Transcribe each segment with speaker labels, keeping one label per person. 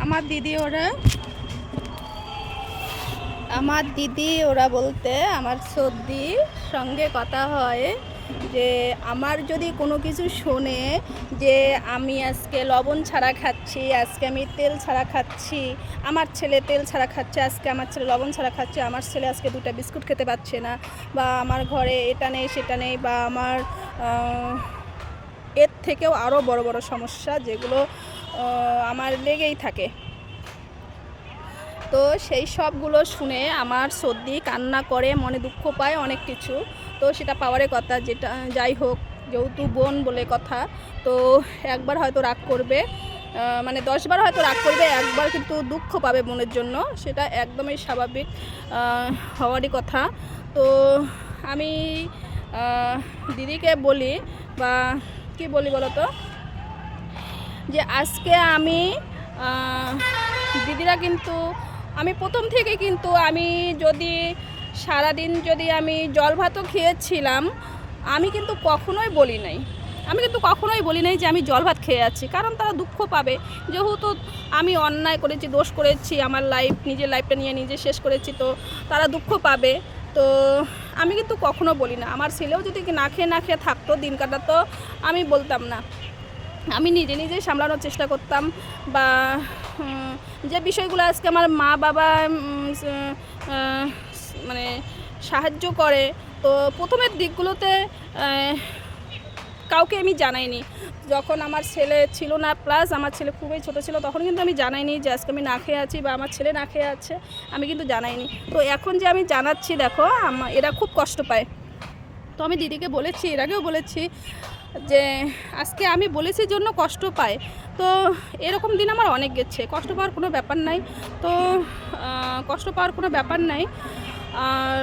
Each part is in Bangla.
Speaker 1: আমার দিদি ওরা বলতে আমার সর্দির সঙ্গে কথা হয় যে আমার যদি কোনো কিছু শোনে যে আমি আজকে লবণ ছাড়া খাচ্ছি, আজকে আমি তেল ছাড়া খাচ্ছি, আমার ছেলে তেল ছাড়া খাচ্ছে, আজকে আমার ছেলে লবণ ছাড়া খাচ্ছে, আমার ছেলে আজকে 2টা বিস্কুট খেতে পারছে না, বা আমার ঘরে এটা নেই সেটা নেই, বা আমার এর থেকেও আরও বড় বড় সমস্যা যেগুলো আমার লেগেই থাকে। তো সেই সবগুলো শুনে আমার সর্দি কান্না করে, মনে দুঃখ পায় অনেক কিছু। তো সেটা পাওয়ারের কথা, যেটা যাই হোক, যেহেতু বোন বলে কথা, তো একবার হয়তো রাগ করবে, মানে 10 বার হয়তো রাগ করবে, একবার কিন্তু দুঃখ পাবে বোনের জন্য, সেটা একদমই স্বাভাবিক হওয়ারই কথা। তো আমি দিদিকে বলি, বা কি বলি বলো তো, যে আজকে আমি দিদিরা কিন্তু আমি প্রথম থেকে কিন্তু আমি যদি সারাদিন যদি আমি জল ভাতও খেয়েছিলাম, আমি কিন্তু কখনোই বলি নাই যে আমি জল ভাত খেয়ে আছি, কারণ তারা দুঃখ পাবে, যেহেতু আমি অন্যায় করেছি, দোষ করেছি, আমার নিজের লাইফটা নিয়ে নিজে শেষ করেছি, তো তারা দুঃখ পাবে। তো আমি কিন্তু কখনো বলি না। আমার ছেলেও যদি না খেয়ে থাকতো, দিন কাটাতো, আমি বলতাম না, আমি নিজেই সামলানোর চেষ্টা করতাম। বা যে বিষয়গুলো আজকে আমার মা বাবা মানে সাহায্য করে, তো প্রথমের দিকগুলোতে কাউকে আমি জানাইনি। যখন আমার ছেলে ছিল না, প্লাস আমার ছেলে খুবই ছোটো ছিল, তখন কিন্তু আমি জানাইনি যে আজকে আমি না খেয়ে আছি বা আমার ছেলে না খেয়ে আছে, আমি কিন্তু জানাইনি। তো এখন যে আমি জানাচ্ছি, দেখো এরা খুব কষ্ট পায়। তো আমি দিদিকে বলেছি, এর আগেও বলেছি যে আজকে আমি বলেছি জন্য কষ্ট পায়। তো এরকম দিন আমার অনেক গেছে, কষ্ট পাওয়ার কোনো ব্যাপার নাই। আর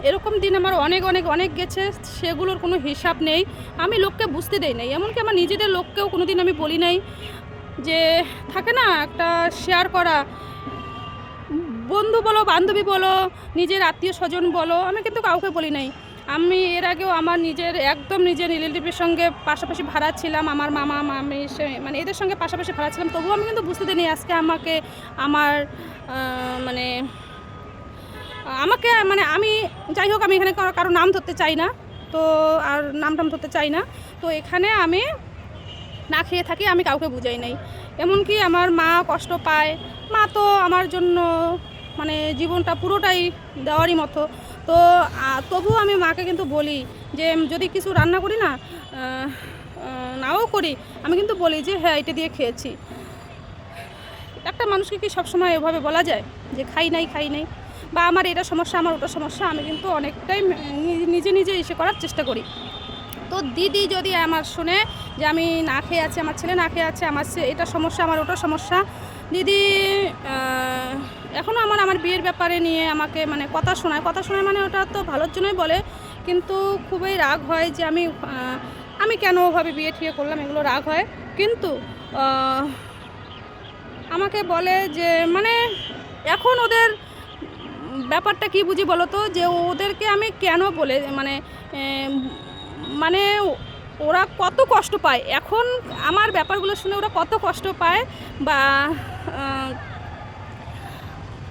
Speaker 1: এরকম দিন আমার অনেক গেছে, সেগুলোর কোনো হিসাব নেই। আমি লোককে বুঝতে দেই নাই, এমনকি আমার নিজেদের লোককেও কোনো দিন আমি বলি নাই। যে থাকে না একটা শেয়ার করা, বন্ধু বলো, বান্ধবী বলো, নিজের আত্মীয় স্বজন বলো, আমি কিন্তু কাউকে বলি নাই। আমি এর আগেও আমার নিজের রিলেটিভের সঙ্গে পাশাপাশি ভাড়া ছিলাম, আমার মামা মামি মানে এদের সঙ্গে পাশাপাশি ভাড়া ছিলাম, তবুও আমি কিন্তু বুঝতে দিইনি আজকে আমাকে মানে আমি যাই হোক, আমি এখানে কারো নাম ধরতে চাই না, তো আর নাম ধরতে চাই না। তো এখানে আমি না খেয়ে থাকি, আমি কাউকে বুঝাই নাই। এমনকি আমার মা কষ্ট পায়, মা তো আমার জন্য মানে জীবনটা পুরোটাই দেওয়ারই মতো। তো তবুও আমি মাকে কিন্তু বলি যে যদি কিছু রান্না করি নাও করি, আমি কিন্তু বলি যে হ্যাঁ এটা দিয়ে খেয়েছি। একটা মানুষকে কি সবসময় এভাবে বলা যায় যে খাই নাই, বা আমার এটা সমস্যা, আমার ওটা সমস্যা? আমি কিন্তু অনেকটাই নিজে এসে করার চেষ্টা করি। তো দিদি যদি আমার শুনে যে আমি না খেয়ে আছি, আমার ছেলে না খেয়ে আছে, আমার এটা সমস্যা, আমার ওটা সমস্যা, দিদি এখনও আমার বিয়ের ব্যাপারে নিয়ে আমাকে মানে কথা শোনায়, মানে ওটা তো ভালোর জন্যই বলে, কিন্তু খুবই রাগ হয় যে আমি কেন ওভাবে বিয়ে ঠিক করলাম, এগুলো রাগ হয়। কিন্তু আমাকে বলে যে মানে এখন ওদের ব্যাপারটা কি বুঝি বলো তো, যে ওদেরকে আমি কেন বলে মানে ওরা কত কষ্ট পায়, এখন আমার ব্যাপারগুলো শুনে ওরা কত কষ্ট পায়। বা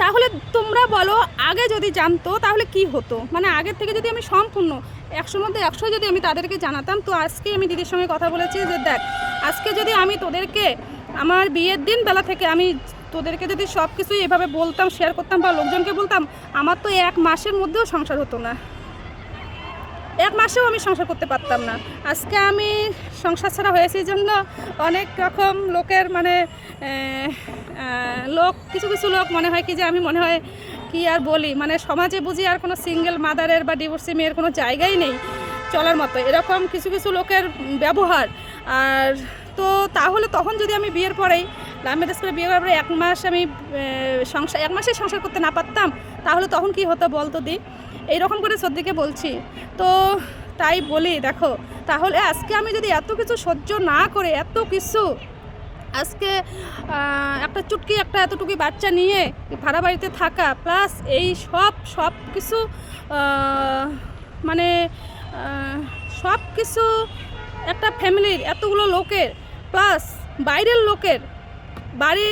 Speaker 1: তাহলে তোমরা বলো, আগে যদি জানতো তাহলে কি হতো, মানে আগের থেকে যদি আমি সম্পূর্ণ 100-র মধ্যে 100 যদি আমি তাদেরকে জানাতাম। তো আজকে আমি দিদির সঙ্গে কথা বলেছি যে দেখ, আজকে যদি আমি তোদেরকে আমার বিয়ের দিন বেলা থেকে আমি তোদেরকে যদি সব কিছুই এভাবে বলতাম, শেয়ার করতাম বা লোকজনকে বলতাম, আমার তো 1 মাসের মধ্যেও সংসার হতো না, 1 মাসেও আমি সংসার করতে পারতাম না। আজকে আমি সংসার ছাড়া হয়েছে জন্য অনেক রকম লোকের মানে কিছু লোক মনে হয় কি যে আমি মনে হয় কি আর বলি, মানে সমাজে বুঝি আর কোনো সিঙ্গেল মাদারের বা ডিভোর্সি মেয়ের কোনো জায়গাই নেই চলার মতো, এরকম কিছু লোকের ব্যবহার। আর তো তাহলে তখন যদি আমি বিয়ের পরেই লাভ ম্যারেজ করে বিয়ে করার পরে 1 মাস আমি 1 মাসে সংসার করতে না পারতাম, তাহলে তখন কি হতো বলতো দি? এইরকম করে সর্দিকে বলছি। তো তাই বলি, দেখো তাহলে আজকে আমি যদি এত কিছু সহ্য না করে, এত কিছু আজকে একটা চুটকি একটা এতটুকু বাচ্চা নিয়ে ভাড়া বাড়িতে থাকা, প্লাস এই সব কিছু মানে সব কিছু একটা ফ্যামিলির এতগুলো লোকের, প্লাস বাইরের লোকের বাড়ি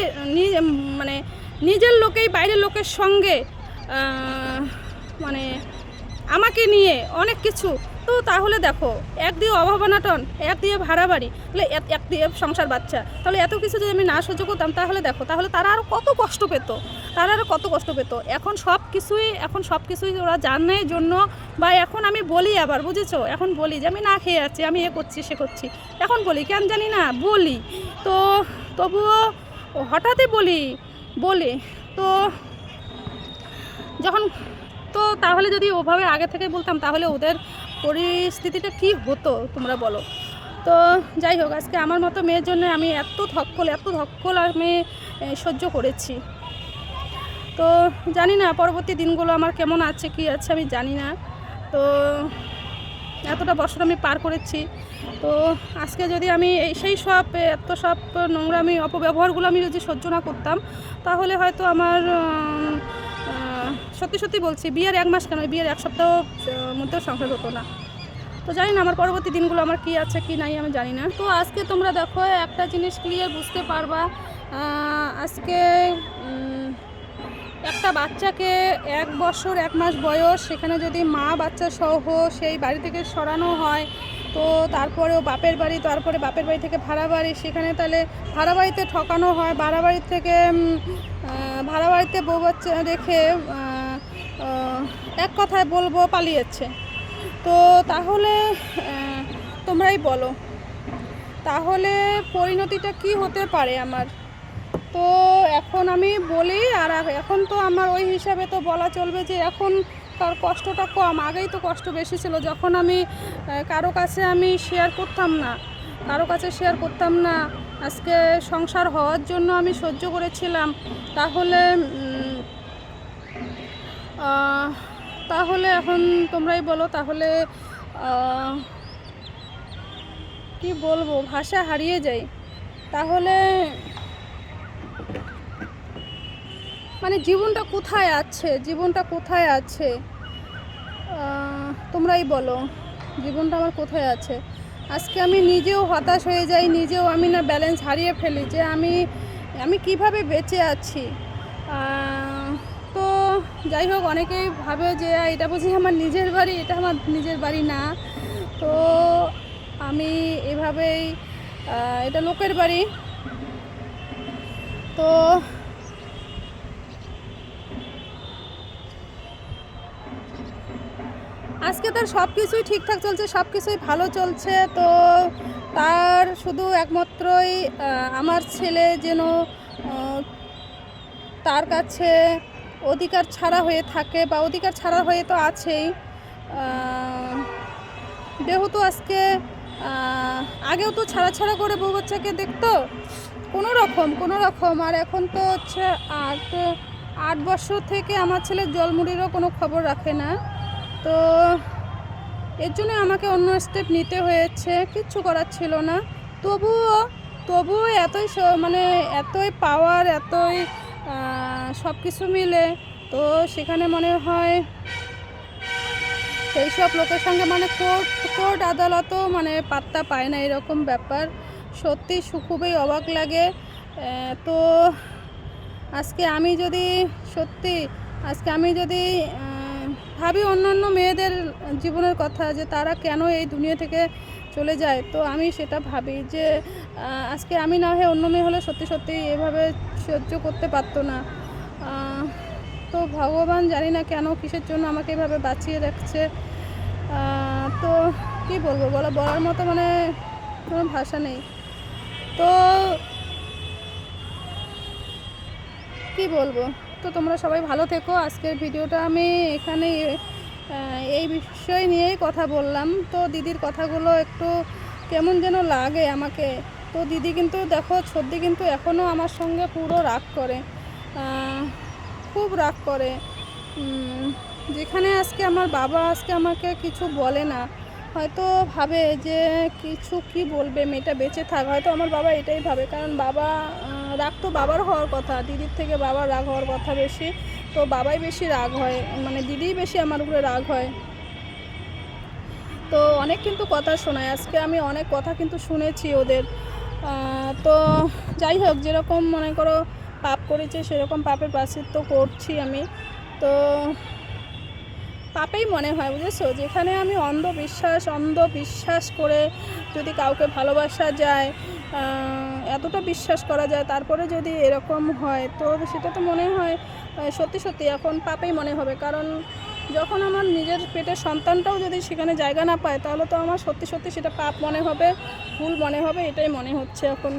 Speaker 1: মানে নিজের লোকেই বাইরের লোকের সঙ্গে মানে আমাকে নিয়ে অনেক কিছু, তো তাহলে দেখো একদিকে অভাব অনাটন, একদিকে ভাড়া বাড়ি, তাহলে একদিকে সংসার বাচ্চা, তাহলে এত কিছু যদি আমি না সহ্য করতাম তাহলে দেখো তাহলে তারা আরও কত কষ্ট পেত, এখন সব কিছুই ওরা জানার জন্য, বা এখন আমি বলি আবার বুঝেছো, এখন বলি যে আমি না খেয়ে যাচ্ছি, আমি এ করছি সে করছি, এখন বলি কেন জানি না বলি, তো তবুও হঠাৎই বলি তো যখন, তো তাহলে যদি ওভাবে আগে থেকে বলতাম তাহলে ওদের পরিস্থিতিটা কি হতো তোমরা বলো। তো যাই হোক, আজকে আমার মতো মেয়ের জন্য আমি এত ধক্কল আমি সহ্য করেছি। তো জানি না পরবর্তী দিনগুলো আমার কেমন আছে কি আছে আমি জানি না। তো এতটা বছর আমি পার করেছি, তো আজকে যদি আমি এত সব নোংরামি অপব্যবহারগুলো আমি যদি সহ্য না করতাম তাহলে হয়তো আমার সত্যি বলছি বিয়ের 1 মাস কেন, বিয়ের 1 সপ্তাহ মধ্যেও সংসার হতো না। তো জানি না আমার পরবর্তী দিনগুলো আমার কি আছে কি নাই আমি জানি না। তো আজকে তোমরা দেখো একটা জিনিস ক্লিয়ার বুঝতে পারবা, আজকে একটা বাচ্চাকে 1 বছর 1 মাস বয়স, সেখানে যদি মা বাচ্চা সহ সেই বাড়ি থেকে সরানো হয়, তো তারপরেও বাপের বাড়ি, তারপরে বাপের বাড়ি থেকে ভাড়া বাড়ি, সেখানে তাহলে ভাড়া বাড়িতে ঠকানো হয়, ভাড়া বাড়িতে বউ বাচ্চা রেখে এক কথায় বলবো পালিয়েছে। তো তাহলে তোমরাই বলো তাহলে পরিণতিটা কি হতে পারে আমার। তো এখন আমি বলি, আর এখন তো আমার ওই হিসাবে তো বলা চলবে যে এখন তার কষ্টটা কম, আগেই তো কষ্ট বেশি ছিল, যখন আমি কারো কাছে শেয়ার করতাম না, আজকে সংসার হওয়ার জন্য আমি সহ্য করেছিলাম, তাহলে এখন তোমরাই বলো তাহলে কি বলবো, ভাষা হারিয়ে যাই। তাহলে মানে জীবনটা কোথায় আছে তোমরাই বলো, জীবনটা আমার কোথায় আছে। আজকে আমি নিজেও হতাশ হয়ে যাই, নিজেও আমি না ব্যালেন্স হারিয়ে ফেলি যে আমি কিভাবে বেঁচে আছি। তো যাই হোক, অনেকেই ভাবে যে এটা বুঝি আমার নিজের বাড়ি, এটা আমার নিজের বাড়ি না, তো আমি এভাবেই এটা লোকের বাড়ি। তো আজকে তার সব কিছুই ঠিকঠাক চলছে, সব কিছুই ভালো চলছে, তো তার শুধু একমাত্রই আমার ছেলে যেন তার কাছে অধিকার ছাড়া হয়ে থাকে, বা অধিকার ছাড়া হয়ে তো আছেই, যেহেতু আজকে আগেও তো ছাড়া করে বউ বাচ্চাকে দেখতো কোনো রকম, আর এখন তো হচ্ছে 8 বছর থেকে আমার ছেলের জলমুড়িরও কোনো খবর রাখে না। তো এর জন্য আমাকে অন্য স্টেপ নিতে হয়েছে, কিচ্ছু করার ছিল না। তবুও এতই পাওয়ার, এতই সব কিছু মিলে, তো সেখানে মনে হয় সেই সব লোকের সঙ্গে কোর্ট আদালতও পাত্তা পায় না, এরকম ব্যাপার। সত্যি খুবই অবাক লাগে। তো আজকে আমি যদি ভাবি অন্যান্য মেয়েদের জীবনের কথা, যে তারা কেন এই দুনিয়া থেকে চলে যায়, তো আমি সেটা ভাবি যে আজকে আমি না হয়ে অন্য মেয়ে হলে সত্যি এভাবে সহ্য করতে পারতো না। তো ভগবান জানি না কেন কিসের জন্য আমাকে এভাবে বাঁচিয়ে রাখছে। তো কি বলবো, বলার মতো কোনো ভাষা নেই। তো কি বলবো, তো তোমরা সবাই ভালো থেকো। আজকের ভিডিওটা আমি এখানে এই বিষয় নিয়েই কথা বললাম। তো দিদির কথাগুলো একটু কেমন যেন লাগে আমাকে। তো দিদি কিন্তু দেখো, সর্দি কিন্তু এখনও আমার সঙ্গে পুরো রাগ করে, খুব রাগ করে। যেখানে আজকে আমার বাবা আমাকে কিছু বলে না, হয়তো ভাবে যে কি বলবে মেয়েটা, বেঁচে থাক, হয়তো আমার বাবা এটাই ভাবে, কারণ বাবা রাগ তো বাবার হওয়ার কথা, দিদির থেকে বাবার রাগ হওয়ার কথা বেশি, তো বাবাই বেশি রাগ হয়, দিদিই বেশি আমার উপরে রাগ হয়। তো অনেক কিন্তু কথা শোনায়, আজকে আমি অনেক কথা কিন্তু শুনেছি ওদের। তো যাই হোক, যেরকম মনে করো পাপ করেছে সেরকম পাপের প্রায়শ্চিত্ত করছি আমি। তো পাপেই মনে হয়, বুঝেছো, যেখানে আমি অন্ধবিশ্বাস করে যদি কাউকে ভালোবাসা যায়, এতটা বিশ্বাস করা যায়, তারপরে যদি এরকম হয়, তো সেটা তো মনে হয় সত্যি সত্যি এখন পাপেই মনে হবে। কারণ যখন আমার নিজের পেটের সন্তানটাও যদি সেখানে জায়গা না পায়, তাহলে তো আমার সত্যি সত্যি সেটা পাপ মনে হবে, ভুল মনে হবে, এটাই মনে হচ্ছে এখন।